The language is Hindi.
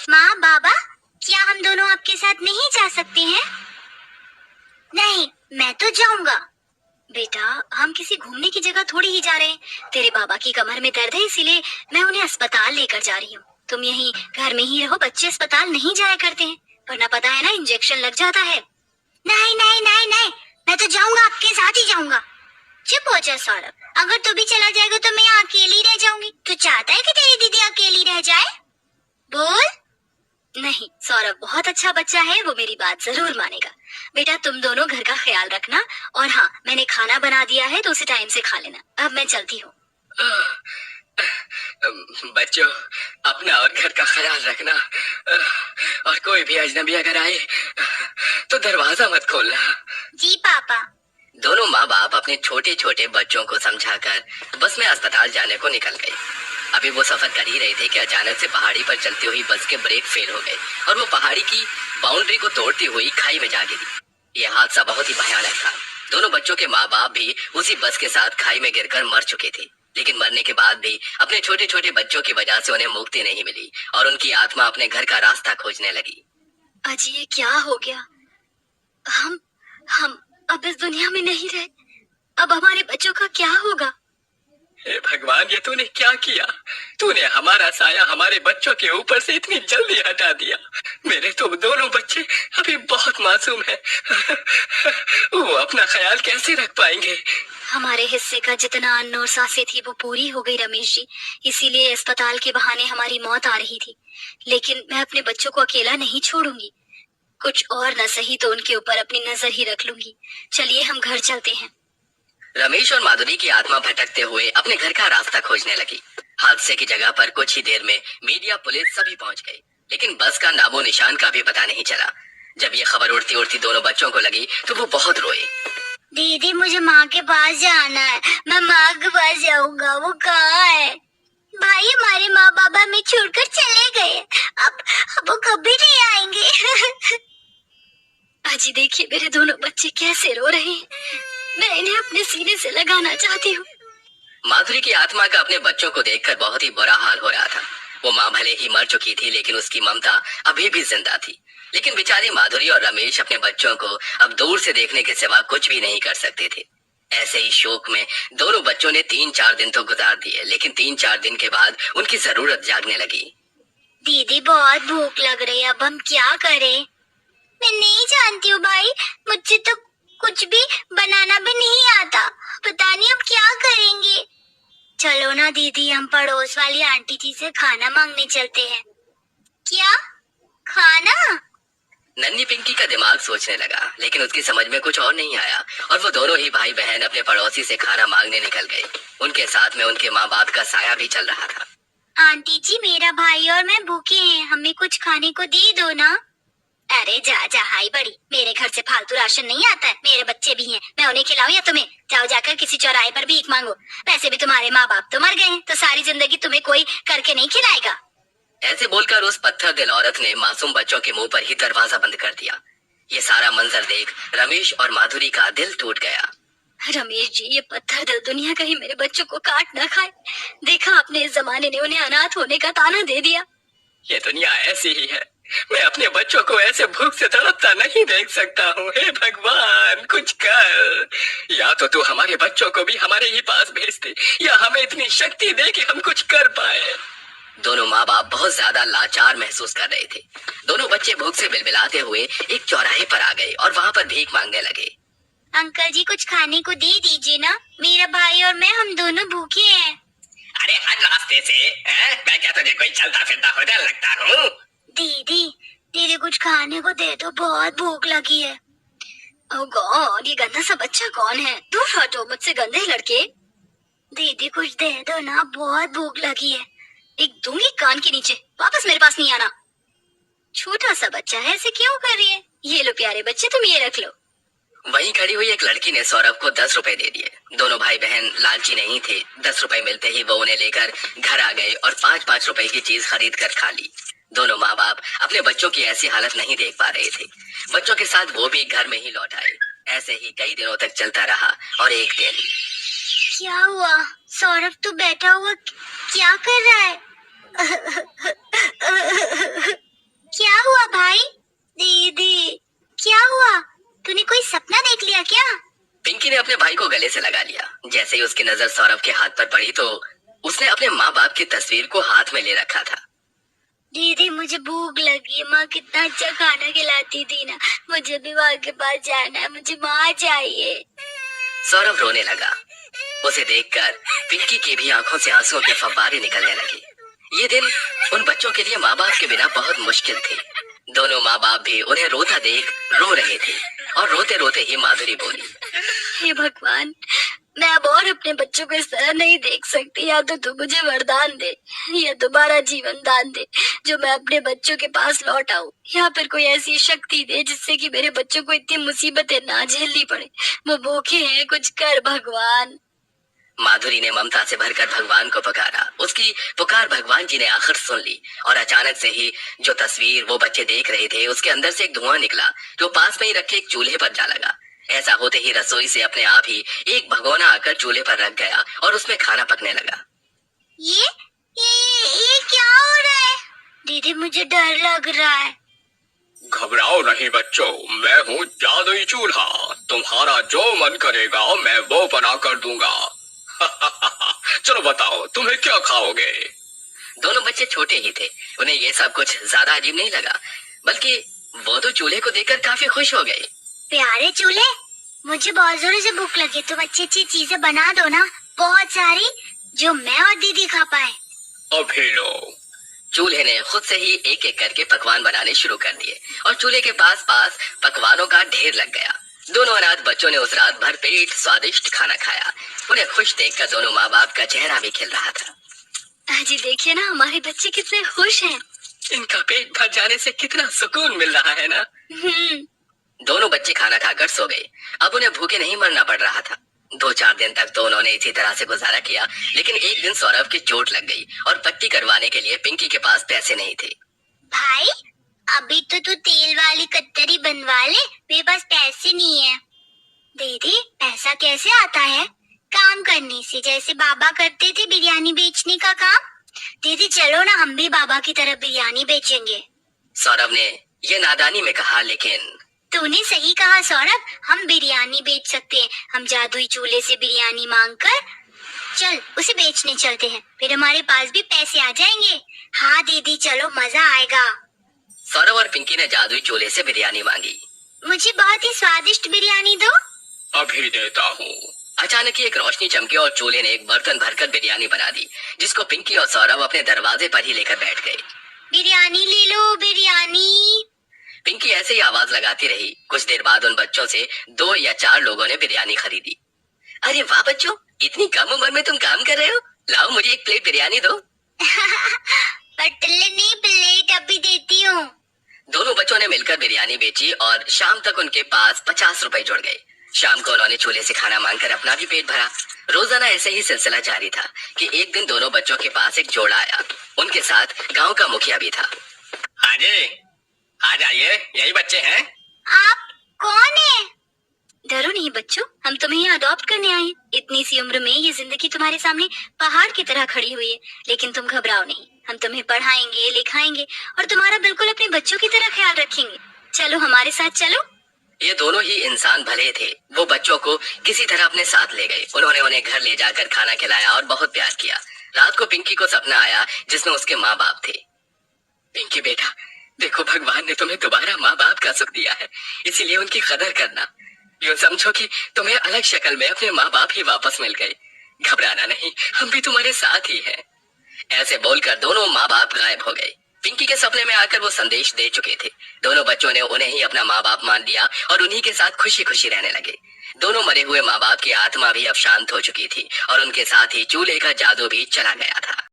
माँ बाबा, क्या हम दोनों आपके साथ नहीं जा सकते हैं? नहीं, मैं तो जाऊंगा। बेटा, हम किसी घूमने की जगह थोड़ी ही जा रहे हैं। तेरे बाबा की कमर में दर्द है, इसीलिए मैं उन्हें अस्पताल लेकर जा रही हूँ। तुम यहीं घर में ही रहो, बच्चे अस्पताल नहीं जाया करते हैं, वरना पता है ना, इंजेक्शन लग जाता है। नहीं नहीं नहीं नहीं, मैं तो जाऊंगा, आपके साथ ही जाऊंगा। चुप हो जा सौरभ, अगर तू भी चला जाएगा तो मैं यहाँ अकेली रह जाऊंगी। तू चाहता है कि तेरी दीदी अकेली रह जाए? बोल। नहीं, सौरभ बहुत अच्छा बच्चा है, वो मेरी बात जरूर मानेगा। बेटा, तुम दोनों घर का ख्याल रखना, और हाँ, मैंने खाना बना दिया है तो उसे टाइम से खा लेना। अब मैं चलती हूँ। बच्चों, अपना और घर का ख्याल रखना, और कोई भी अजनबी अगर आए तो दरवाजा मत खोलना। जी पापा। दोनों माँ बाप अपने छोटे छोटे बच्चों को समझाकर बस में अस्पताल जाने को निकल गए। अभी वो सफर कर ही रहे थे कि अचानक से पहाड़ी पर चलती हुई बस के ब्रेक फेल हो गए और वो पहाड़ी की बाउंड्री को तोड़ती हुई खाई में जा गिरी। यह हादसा बहुत ही भयानक था। दोनों बच्चों के माँ बाप भी उसी बस के साथ खाई में गिरकर मर चुके थे, लेकिन मरने के बाद भी अपने छोटे छोटे बच्चों की वजह से उन्हें मुक्ति नहीं मिली और उनकी आत्मा अपने घर का रास्ता खोजने लगी। अजी, ये क्या हो गया? हम अब इस दुनिया में नहीं रहे। अब हमारे बच्चों का क्या होगा? हे भगवान, ये तूने क्या किया? तूने हमारा साया हमारे बच्चों के ऊपर से इतनी जल्दी हटा दिया। मेरे तो दोनों बच्चे अभी बहुत मासूम हैं। वो अपना ख्याल कैसे रख पाएंगे? हमारे हिस्से का जितना अन्न और सांसें थी वो पूरी हो गई रमेश जी, इसीलिए अस्पताल के बहाने हमारी मौत आ रही थी। लेकिन मैं अपने बच्चों को अकेला नहीं छोड़ूंगी। कुछ और न सही तो उनके ऊपर अपनी नजर ही रख लूंगी। चलिए हम घर चलते हैं। रमेश और माधुरी की आत्मा भटकते हुए अपने घर का रास्ता खोजने लगी। हादसे की जगह पर कुछ ही देर में मीडिया, पुलिस सभी पहुंच गए, लेकिन बस का नामो निशान का भी पता नहीं चला। जब ये खबर उड़ती उड़ती दोनों बच्चों को लगी तो वो बहुत रोए। दीदी, मुझे माँ के पास जाना है, मैं माँ के पास जाऊंगा। वो कहाँ है? भाई, हमारे माँ बाबा हमें छोड़कर चले गए, अब वो कभी नहीं आएंगे। अजी देखिए, मेरे दोनों बच्चे कैसे रो रहे हैं। मैं इन्हें अपने सीने से लगाना चाहती हूँ। माधुरी की आत्मा का अपने बच्चों को देखकर बहुत ही बुरा हाल हो रहा था। वो माँ भले ही मर चुकी थी, लेकिन उसकी ममता अभी भी जिंदा थी। लेकिन बेचारी माधुरी और रमेश अपने बच्चों को अब दूर से देखने के सिवा कुछ भी नहीं कर सकते थे। ऐसे ही शोक में दोनों बच्चों ने 3-4 दिन तो गुजार दिए, लेकिन 3-4 दिन के बाद उनकी जरूरत जागने लगी। दीदी, बहुत भूख लग रही है, अब हम क्या करें? मैं नहीं जानती हूँ भाई, मुझसे तो कुछ भी बनाना भी नहीं आता। पता नहीं अब क्या करेंगे। चलो ना दीदी, हम पड़ोस वाली आंटी जी से खाना मांगने चलते हैं। क्या? खाना? नन्ही पिंकी का दिमाग सोचने लगा, लेकिन उसकी समझ में कुछ और नहीं आया और वो दोनों ही भाई बहन अपने पड़ोसी से खाना मांगने निकल गए। उनके साथ में उनके माँ बाप का साया भी चल रहा था। आंटी जी, मेरा भाई और मैं भूखे हैं, हमें कुछ खाने को दे दो ना। अरे जा जा हाई बड़ी, मेरे घर से फालतू राशन नहीं आता है, मेरे बच्चे भी हैं, मैं उन्हें खिलाऊं या तुम्हें? जाओ जाकर किसी चौराहे पर भीख मांगो। वैसे भी तुम्हारे माँ बाप तो मर गए हैं, तो सारी जिंदगी तुम्हें कोई करके नहीं खिलाएगा। ऐसे बोलकर उस पत्थर दिल औरत ने मासूम बच्चों के मुंह पर ही दरवाजा बंद कर दिया। ये सारा मंजर देख रमेश और माधुरी का दिल टूट गया। रमेश जी, ये पत्थर दिल दुनिया कहीं मेरे बच्चों को काट ना खाए। देखा आपने, इस जमाने ने उन्हें अनाथ होने का ताना दे दिया। ये दुनिया ऐसी ही है, मैं अपने बच्चों को ऐसे भूख से तड़पता नहीं देख सकता हूँ। हे भगवान, कुछ कर। या तो तू हमारे बच्चों को भी हमारे ही पास भेज दे, या हमें इतनी शक्ति दे कि हम कुछ कर पाए। दोनों माँ बाप बहुत ज्यादा लाचार महसूस कर रहे थे। दोनों बच्चे भूख से बिलबिलाते हुए एक चौराहे पर आ गए और वहाँ पर भीख मांगने लगे। अंकल जी, कुछ खाने को दे दीजिए ना, मेरा भाई और मैं, हम दोनों भूखे हैं। अरे हर रास्ते से मैं क्या तुझे कोई चलता फिरता होटल लगता हूँ? दीदी, दीदी कुछ खाने को दे दो, बहुत भूख लगी है। ओह गॉड, ये गंदा सा बच्चा कौन है? दूर हटो मुझसे, गंदे लड़के। दीदी कुछ दे दो ना, बहुत भूख लगी है। एक दूंगी कान के नीचे, वापस मेरे पास नहीं आना। छोटा सा बच्चा है, ऐसे क्यों कर रही है? ये लो प्यारे बच्चे, तुम ये रख लो। वहीं खड़ी हुई एक लड़की ने सौरभ को 10 रुपए दे दिए। दोनों भाई बहन लालची नहीं थे। 10 रुपए मिलते ही वो उन्हें लेकर घर आ गए और 5-5 रुपए की चीज खरीद कर खा ली। दोनों माँ बाप अपने बच्चों की ऐसी हालत नहीं देख पा रहे थे। बच्चों के साथ वो भी घर में ही लौट आए। ऐसे ही कई दिनों तक चलता रहा और एक दिन। क्या हुआ? सौरभ तो बैठा हुआ क्या कर रहा है? गले से लगा लिया। जैसे ही उसकी नजर सौरभ के हाथ पर पड़ी तो उसने अपने माँ बाप की तस्वीर को हाथ में ले रखा था। दीदी मुझे भूख लगी है, माँ कितना अच्छा खाना खिलाती थी ना। मुझे भी माँ के पास जाना है, मुझे माँ चाहिए। सौरभ रोने लगा। उसे देखकर पिंकी की भी आंखों से आंसुओं के फव्वारे निकलने लगे। ये दिन उन बच्चों के लिए माँ बाप के बिना बहुत मुश्किल थे। दोनों माँ बाप भी उन्हें रोता देख रो रहे थे और रोते रोते ही माधुरी बोली, हे भगवान, मैं अब और अपने बच्चों को इस तरह नहीं देख सकती। या तो तू मुझे वरदान दे या दोबारा जीवन दान दे, जो मैं अपने बच्चों के पास लौट आऊं। या फिर कोई ऐसी शक्ति दे जिससे कि मेरे बच्चों को इतनी मुसीबतें ना झेलनी पड़े। वो भूखे हैं, कुछ कर भगवान। माधुरी ने ममता से भरकर भगवान को पुकारा। उसकी पुकार भगवान जी ने आखिर सुन ली और अचानक से ही जो तस्वीर वो बच्चे देख रहे थे उसके अंदर से एक धुआं निकला जो पास में ही रखे एक चूल्हे पर जा लगा। ऐसा होते ही रसोई से अपने आप ही एक भगोना आकर चूल्हे पर रख गया और उसमें खाना पकने लगा। ये क्या हो रहा है? दीदी मुझे डर लग रहा है। घबराओ नहीं बच्चों, मैं हूँ जादुई चूल्हा। तुम्हारा जो मन करेगा मैं वो बना कर दूंगा। चलो बताओ तुम्हें क्या खाओगे? दोनों बच्चे छोटे ही थे, उन्हें ये सब कुछ ज्यादा अजीब नहीं लगा, बल्कि वो तो चूल्हे को देखकर काफी खुश हो गए। प्यारे चूल्हे, मुझे बहुत जोरों से भूख लगी। तुम अच्छी अच्छी चीजें बना दो ना, बहुत सारी, जो मैं और दीदी खा पाए। अभी लो। चूल्हे ने खुद से ही एक एक करके पकवान बनाने शुरू कर दिए और चूल्हे के पास पास पकवानों का ढेर लग गया। दोनों अनाथ बच्चों ने उस रात भर पेट स्वादिष्ट खाना खाया। उन्हें खुश देखकर दोनों माँ बाप का चेहरा भी खिल रहा था। जी देखिए ना, हमारे बच्चे कितने खुश हैं। इनका पेट भर जाने से कितना सुकून मिल रहा है ना। दोनों बच्चे खाना खाकर सो गए। अब उन्हें भूखे नहीं मरना पड़ रहा था। 2-4 दिन तक तो उन्होंने इसी तरह से गुजारा किया, लेकिन एक दिन सौरभ की चोट लग गई और पट्टी करवाने के लिए पिंकी के पास पैसे नहीं थे। भाई, अभी तो तू तेल वाली कत्तरी बनवा ले, मेरे पास पैसे नहीं है। दीदी, पैसा कैसे आता है? काम करने से, जैसे बाबा करते थे बिरयानी बेचने का काम। दीदी चलो ना, हम भी बाबा की तरह बिरयानी बेचेंगे। सौरभ ने ये नादानी में कहा, लेकिन तूने सही कहा सौरभ, हम बिरयानी बेच सकते हैं। हम जादुई चूल्हे से बिरयानी मांग कर चल उसे बेचने चलते हैं, फिर हमारे पास भी पैसे आ जाएंगे। हाँ दीदी चलो, मजा आएगा। सौरभ और पिंकी ने जादुई चूल्हे से बिरयानी मांगी। मुझे बहुत ही स्वादिष्ट बिरयानी दो। अभी देता हूँ। अचानक ही एक रोशनी चमकी और चूल्हे ने एक बर्तन भरकर बिरयानी बना दी, जिसको पिंकी और सौरभ अपने दरवाजे पर ही लेकर बैठ गए। बिरयानी ले लो, बिरयानी। पिंकी ऐसे ही आवाज लगाती रही। कुछ देर बाद उन बच्चों से 2 या 4 लोगों ने बिरयानी खरीदी। अरे वाह बच्चों, इतनी कम उम्र में तुम काम कर रहे हो। लाओ मुझे एक प्लेट बिरयानी दो। पटले नहीं, प्लेट अभी देती हूँ। दोनों बच्चों ने मिलकर बिरयानी बेची और शाम तक उनके पास 50 रुपए जुड़ गए। शाम को उन्होंने चूल्हे से खाना मांगकर अपना भी पेट भरा। रोजाना ऐसे ही सिलसिला जारी था कि एक दिन दोनों बच्चों के पास एक जोड़ा आया। उनके साथ गांव का मुखिया भी था। हाँ जी, आ जाइए, यही बच्चे हैं। आप कौन है? डरो नहीं बच्चों, हम तुम्हें यहाँ अडॉप्ट करने आए हैं। इतनी सी उम्र में ये जिंदगी तुम्हारे सामने पहाड़ की तरह खड़ी हुई है, लेकिन तुम घबराओ नहीं। हम तुम्हें पढ़ाएंगे, लिखाएंगे और तुम्हारा बिल्कुल अपने बच्चों की तरह ख्याल रखेंगे। चलो हमारे साथ चलो। ये दोनों ही इंसान भले थे। वो बच्चों को किसी तरह अपने साथ ले गए। उन्होंने उन्हें घर ले जाकर खाना खिलाया और बहुत प्यार किया। रात को पिंकी को सपना आया जिसमें उसके माँ बाप थे। पिंकी बेटा, देखो भगवान ने तुम्हें दोबारा माँ बाप का सुख दिया है, इसीलिए उनकी कदर करना। यूं समझो कि तुम्हें अलग शक्ल में अपने माँ बाप ही वापस मिल गए। घबराना नहीं, हम भी तुम्हारे साथ ही हैं। ऐसे बोलकर दोनों माँ बाप गायब हो गए। पिंकी के सपने में आकर वो संदेश दे चुके थे। दोनों बच्चों ने उन्हें ही अपना माँ बाप मान लिया और उन्हीं के साथ खुशी खुशी रहने लगे। दोनों मरे हुए माँ बाप की आत्मा भी अब शांत हो चुकी थी और उनके साथ ही चूल्हे का जादू भी चला गया था।